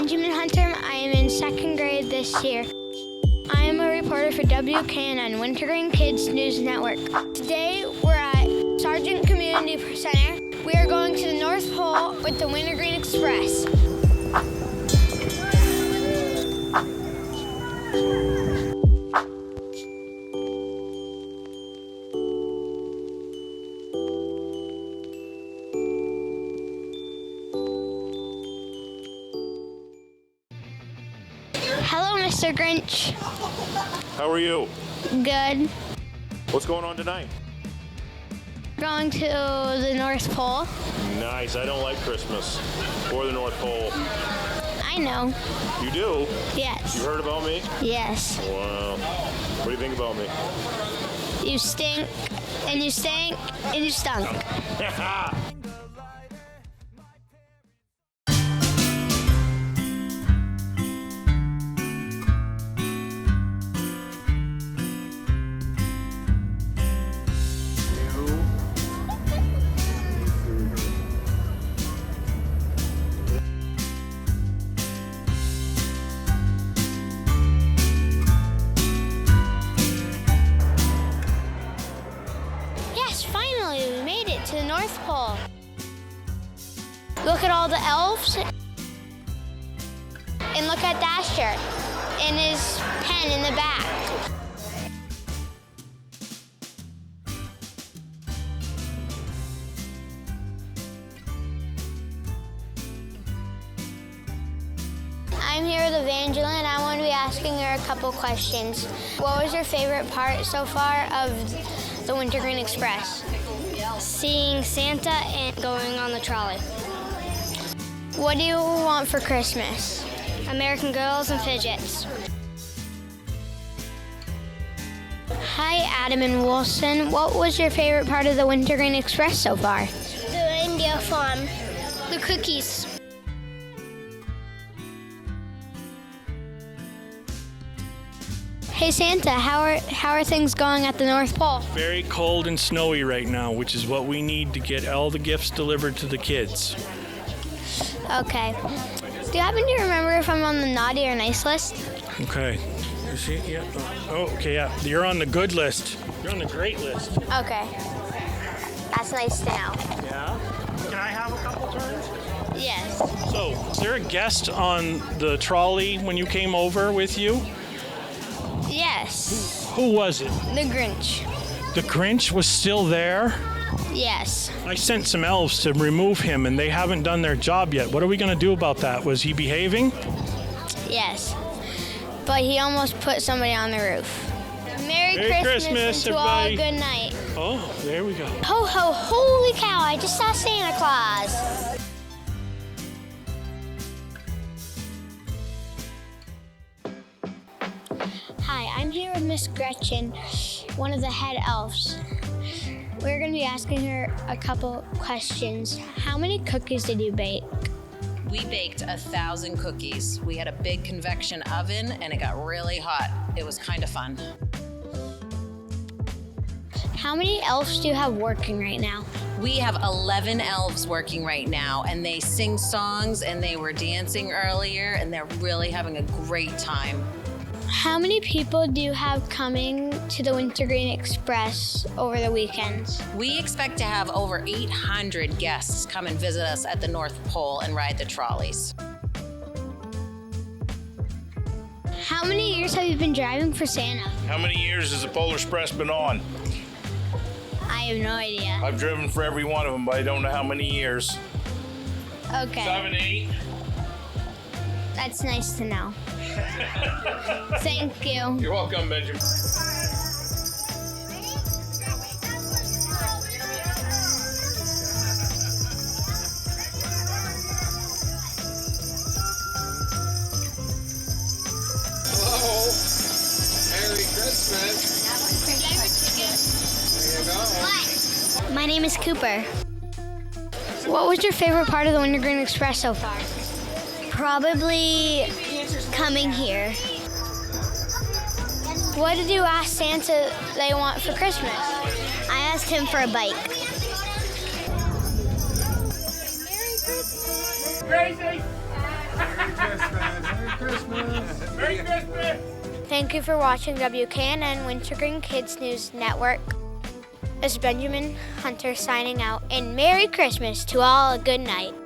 Benjamin Hunter. I am in second grade this year. I am a reporter for WKNN Wintergreen Kids News Network. Today we're at Sargent Community Center. We are going to the North Pole with the Wintergreen Express. Hello, Mr. Grinch. How are you? Good. What's going on tonight? Going to the North Pole. Nice. I don't like Christmas or the North Pole. I know. You do? Yes. You heard about me? Yes. Wow. What do you think about me? You stink, and you stank, and you stunk. Finally, we made it to the North Pole. Look at all the elves. And look at Dasher and his pen in the back. I'm here with Evangeline. I want to be asking her a couple questions. What was your favorite part so far of the Wintergreen Express? Seeing Santa and going on the trolley. What do you want for Christmas? American Girls and Fidgets. Hi, Adam and Wilson. What was your favorite part of the Wintergreen Express so far? The reindeer farm. The cookies. Hey Santa, how are things going at the North Pole? Very cold and snowy right now, which is what we need to get all the gifts delivered to the kids. Okay. Do you happen to remember if I'm on the naughty or nice list? Okay. Is she? Yeah. Oh, okay, yeah. You're on the good list. You're on the great list. Okay. That's nice to know. Yeah? Can I have a couple turns? Yes. So, is there a guest on the trolley when you came over with you? Yes. Who was it? The Grinch. The Grinch was still there? Yes. I sent some elves to remove him, and they haven't done their job yet. What are we going to do about that? Was he behaving? Yes. But he almost put somebody on the roof. Merry Christmas and to all a good night. Oh, there we go. Ho, ho, holy cow, I just saw Santa Claus. Hi, I'm here with Miss Gretchen, one of the head elves. We're going to be asking her a couple questions. How many cookies did you bake? We baked 1,000 cookies. We had a big convection oven and it got really hot. It was kind of fun. How many elves do you have working right now? We have 11 elves working right now, and they sing songs and they were dancing earlier, and they're really having a great time. How many people do you have coming to the Wintergreen Express over the weekends? We expect to have over 800 guests come and visit us at the North Pole and ride the trolleys. How many years have you been driving for Santa? How many years has the Polar Express been on? I have no idea. I've driven for every one of them, but I don't know how many years. Okay. 7, 8. That's nice to know. Thank you. You're welcome, Benjamin. Hello. Merry Christmas. There you go. My name is Cooper. What was your favorite part of the Wintergreen Express so far? Probably coming here. What did you ask Santa they want for Christmas? I asked him for a bike. Merry Christmas. Crazy. Merry Christmas. Christmas. Merry Christmas! Thank you for watching WKNN Wintergreen Kids News Network. This is Benjamin Hunter signing out, and Merry Christmas to all, a good night.